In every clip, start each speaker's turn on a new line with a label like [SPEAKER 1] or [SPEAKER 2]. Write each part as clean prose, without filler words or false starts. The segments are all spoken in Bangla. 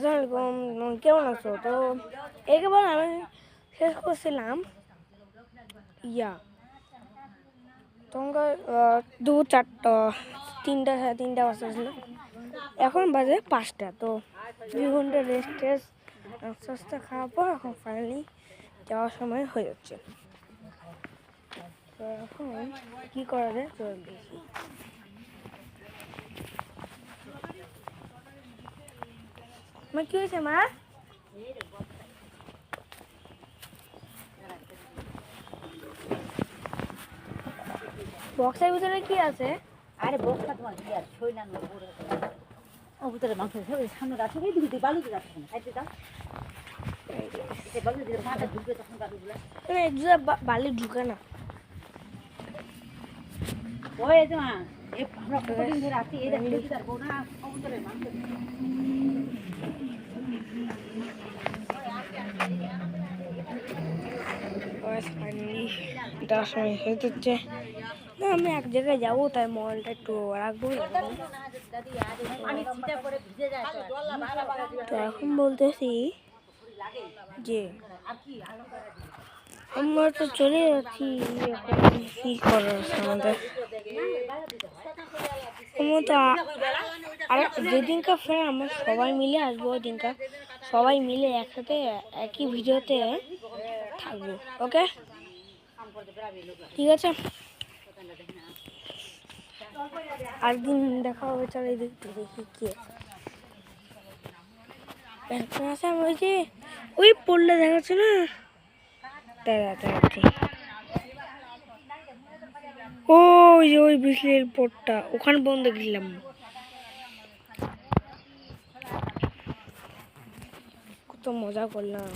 [SPEAKER 1] আসসালামাইকুম, কেমন আছো? তো একেবারে আমি শেষ করছিলাম তোমার 2-4টা 3টা 3:30 বাজছিল। এখন বাজে 5টা। তো 2 ঘন্টা রেস্ট আস্তে আস্তে খাওয়ার পর এখন ফাইনালি যাওয়ার সময় হয়ে যাচ্ছে। তো এখন কী করা যায় চল দেখি। মা কি হয়েছে মা? বক্সের ভিতরে কি আছে?
[SPEAKER 2] আরে বক্সটা তোমার কি আর ছই না ও ভিতরে মাংস সামনে রাখো এই দিকে বালু দিয়ে রাখো খাইতে দাও এই বালু দিয়ে মাথা ঢুকে তখন বালুগুলো
[SPEAKER 1] বালি ঢুকে না।
[SPEAKER 2] ওই যে মা এই আমরা কতদিন ধরে আছি এই দেখতে পারবো না ও ভিতরে মাংস
[SPEAKER 1] সময় হচ্ছে না, আমি এক জায়গায় যাবো, তাই মোবাইলটা একটু রাখবো। তো এখন বলতেছি যে আমরা তো চলে যাচ্ছি, কি করার আমাদের আর যেদিনকার ফ্রেন্ড আমরা সবাই মিলে আসবো, ওইদিনকার সবাই মিলে একসাথে একই ভিডিওতে থাকবো। ওকে, ঠিক আছে, আরেকদিন দেখা হবে। চলো দেখতে দেখি কি আছে। ওই যে ওই পড়লে দেখাচ্ছে না, ওই যে ওই বিজলির পোর্টটা ওখানে বন্ধ দেখলাম। কত মজা করলাম।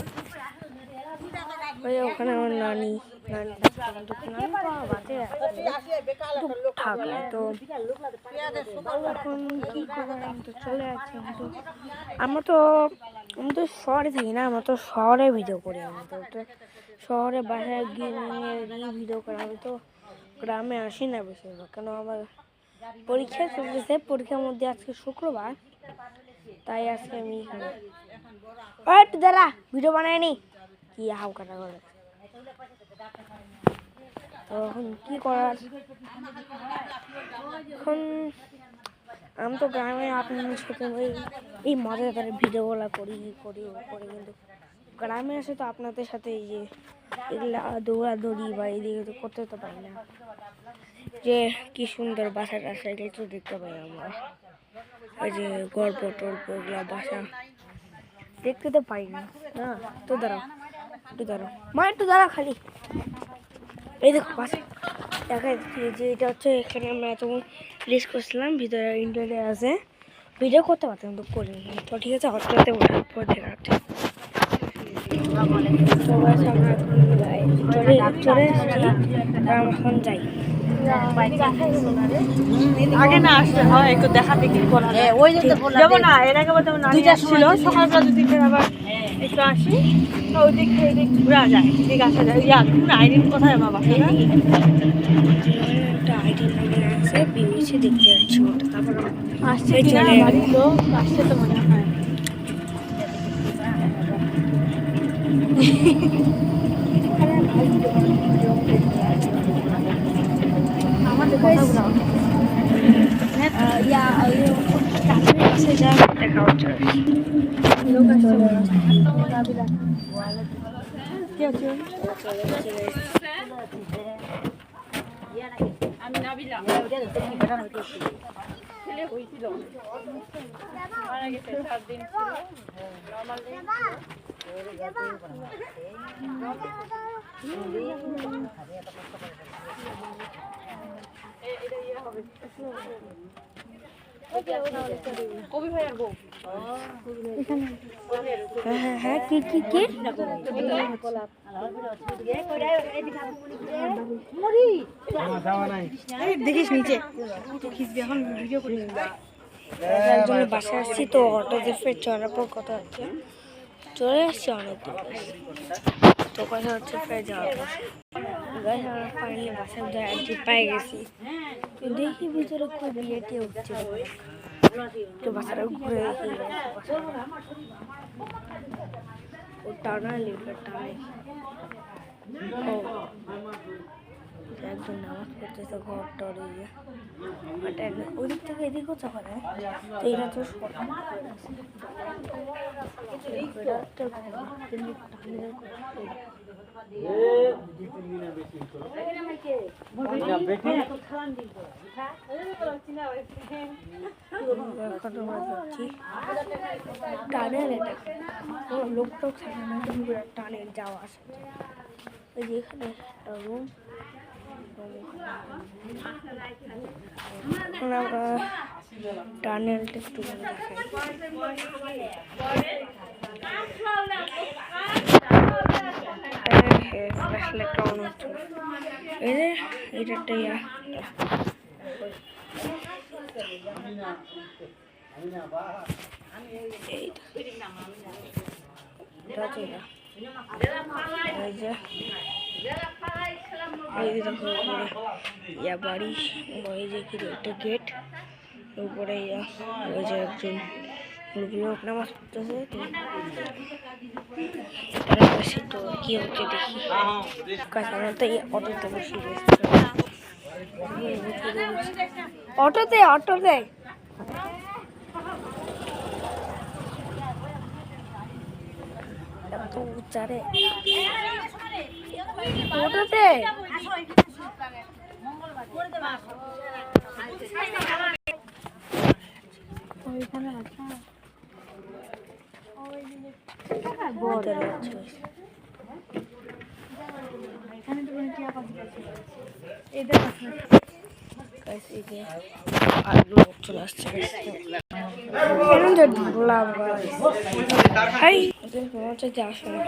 [SPEAKER 1] ওই ওখানে আমার নানি থাকলে তো এখন কি করার, তো চলে যাচ্ছে। আমি তো শহরে থাকি না, আমরা তো শহরে ভিডিও করি। আমি তো শহরে বাসায় গিয়ে ভিডিও করি। আমি তো গ্রামে আসি না বেশিরভাগ, কেন আমার পরীক্ষা চলতেছে। পরীক্ষার মধ্যে আজকে শুক্রবার, তাই আজকে আমি একটু দাঁড়া, ভিডিও বানায়নি কি হাউ কাটা করে। তো এখন কি করার, এখন আমি তো গ্রামে আপনার সাথে এই মজার করে ভিডিওগুলো করি, কিন্তু গ্রামে আসে তো আপনাদের সাথে এই যে এগুলা দৌড়াদৌড়ি বা এদিকে তো করতে তো পারি না। যে কি সুন্দর বাসা টাসা এগুলো তো দেখতে পাই আমরা। এই যে গল্প টল্প এগুলা বাসা দেখতে তো পাই না। না তো দাঁড়াও, মা একটু দাঁড়াও খালি। এই দেখো বাসা দেখা যাচ্ছে যে এটা হচ্ছে, এখানে আমরা এতক্ষণ রিস্ক করছিলাম। ভিতরে ইন্টারনেট আছে, ভিডিও করতে পারতাম তো করিনি। তো ঠিক আছে, হসপিটালে ওঠার পর দেখা যাচ্ছে। চলে এসেছি, এখন যাই।
[SPEAKER 3] আগে না আসলে হয় একটু দেখাতে কি করা যায়। ওই যাবো না, এর আগে বলতে দুইটা ছিল সকালবেলা দুদিকে আবার একটু আসি, ওই দিক থেকে এদিক ঘুরা যায়, এদিক আসা যায়। আইডিন কোথায় আমার বাসা?
[SPEAKER 1] একটা আইডি নাম্বার আছে, বিবিসি দেখতে যাচ্ছি ওটা। তারপর
[SPEAKER 3] আসছে কিনা বাড়ির লোক আসছে তো মনে হয়। আমাদের কথাগুলো
[SPEAKER 1] দেখা হচ্ছে।
[SPEAKER 3] লোক আসছে কি আছে? আমি নাবিলা ছেলে হয়েছিল, মারা গেছে 7 দিন ছিল, নরমাল দিন কবি ভাইয়ার বউ।
[SPEAKER 1] হ্যাঁ কি কি কি
[SPEAKER 3] দেখিস নিচে খিসবি, এখন ভিডিও করি।
[SPEAKER 1] একজনের বাসায় আসছি, তো অটোতে ফের চড়ার পর কথা হচ্ছে। চলে আসছি অনেক দূর, তো কথা হচ্ছে ফের যাওয়ার পর ফাইনালি বাসায় একটু পাই গেছি। তো দেখি ভিতরে খুব বিয়েটি হচ্ছে। তো বাচ্চারা ঘুরে ও টানা লিভার টানে ও একজন নামাজ পড়তেছে ঘর টর ওদিক থেকে এদিকেও চাপা যায় তো এরা তো টানের এটা লোক টোক থাকে না কিন্তু টানের যাওয়া আসে ওই যে এখানে একটা রুম আমরা টানেলটা একটু বাড়ি ওই যে কি একটা গেট উপরে ওই যে একজন লোক নামাজ পড়তেছে তো কি হচ্ছে দেখি তো অটোতে বসে অটোতে এত উচ্চারে অটোতে
[SPEAKER 3] ওইখানে আছে এখানে তো টিয়া পাখি আছে এদের আছে
[SPEAKER 1] আর লোক চলে আসছে হাই মনে হচ্ছে যে আসলে